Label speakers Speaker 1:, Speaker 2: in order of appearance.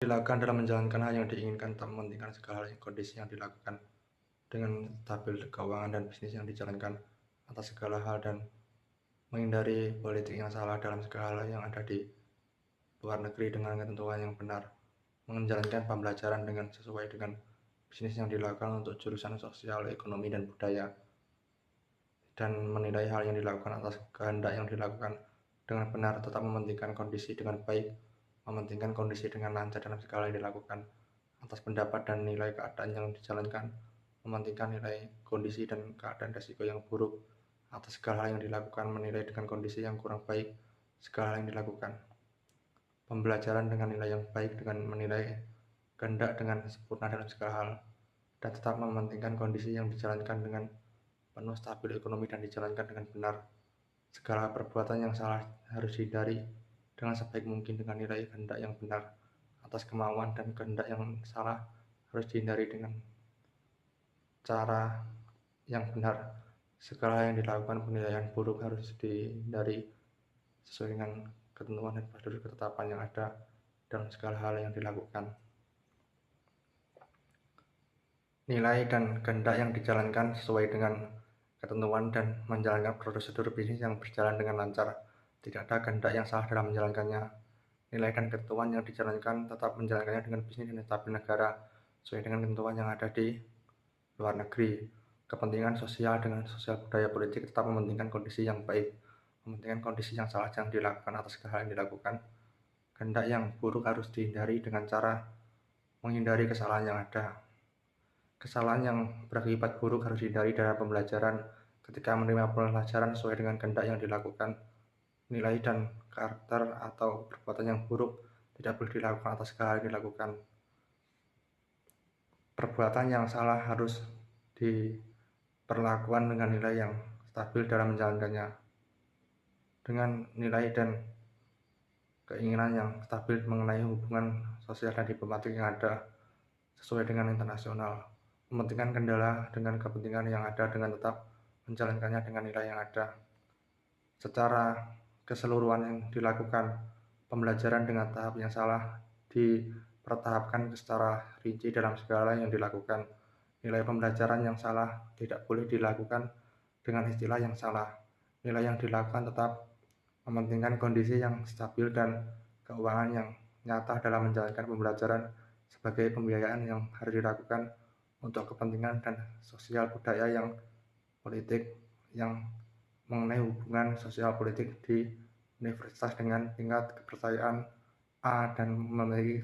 Speaker 1: dilakukan dalam menjalankan hal yang diinginkan tak mementingkan segala kondisi yang dilakukan dengan stabil keuangan dan bisnis yang dijalankan atas segala hal dan menghindari politik yang salah dalam segala hal yang ada di luar negeri dengan ketentuan yang benar, menjalankan pembelajaran dengan sesuai dengan bisnis yang dilakukan untuk jurusan sosial, ekonomi, dan budaya, dan menilai hal yang dilakukan atas kehendak yang dilakukan dengan benar, tetap mementingkan kondisi dengan baik, mementingkan kondisi dengan lancar dalam segala yang dilakukan, atas pendapat dan nilai keadaan yang dijalankan, mementingkan nilai kondisi dan keadaan resiko yang buruk, atas segala hal yang dilakukan, menilai dengan kondisi yang kurang baik segala hal yang dilakukan, pembelajaran dengan nilai yang baik dengan menilai kehendak dengan sempurna dalam segala hal, dan tetap mementingkan kondisi yang dijalankan dengan penuh stabil ekonomi dan dijalankan dengan benar. Segala perbuatan yang salah harus dihindari dengan sebaik mungkin dengan nilai kehendak yang benar. Atas kemauan dan kehendak yang salah harus dihindari dengan cara yang benar. Segala yang dilakukan penilaian buruk harus dihindari sesuai dengan ketentuan dan prosedur ketetapan yang ada dalam segala hal yang dilakukan. Nilai dan kehendak yang dijalankan sesuai dengan ketentuan dan menjalankan prosedur bisnis yang berjalan dengan lancar. Tidak ada kehendak yang salah dalam menjalankannya. Nilai dan ketentuan yang dijalankan tetap menjalankannya dengan bisnis dan stabil negara sesuai dengan ketentuan yang ada di luar negeri. Kepentingan sosial dengan sosial budaya politik tetap mementingkan kondisi yang baik, mementingkan kondisi yang salah yang dilakukan atas segala yang dilakukan. Kehendak yang buruk harus dihindari dengan cara menghindari kesalahan yang ada. Kesalahan yang berakibat buruk harus dihindari dalam pembelajaran. Ketika menerima pelajaran sesuai dengan kehendak yang dilakukan, nilai dan karakter atau perbuatan yang buruk tidak boleh dilakukan atas segala yang dilakukan. Perbuatan yang salah harus diperlakukan dengan nilai yang stabil dalam menjalankannya, dengan nilai dan keinginan yang stabil mengenai hubungan sosial dan diplomatik yang ada sesuai dengan internasional. Mementingkan kendala dengan kepentingan yang ada dengan tetap menjalankannya dengan nilai yang ada. Secara keseluruhan yang dilakukan, pembelajaran dengan tahap yang salah dipertahapkan secara rinci dalam segala yang dilakukan. Nilai pembelajaran yang salah tidak boleh dilakukan dengan istilah yang salah. Nilai yang dilakukan tetap mementingkan kondisi yang stabil dan keuangan yang nyata dalam menjalankan pembelajaran sebagai pembiayaan yang harus dilakukan untuk kepentingan dan sosial budaya yang politik yang mengenai hubungan sosial politik di universitas dengan tingkat kepercayaan A dan memiliki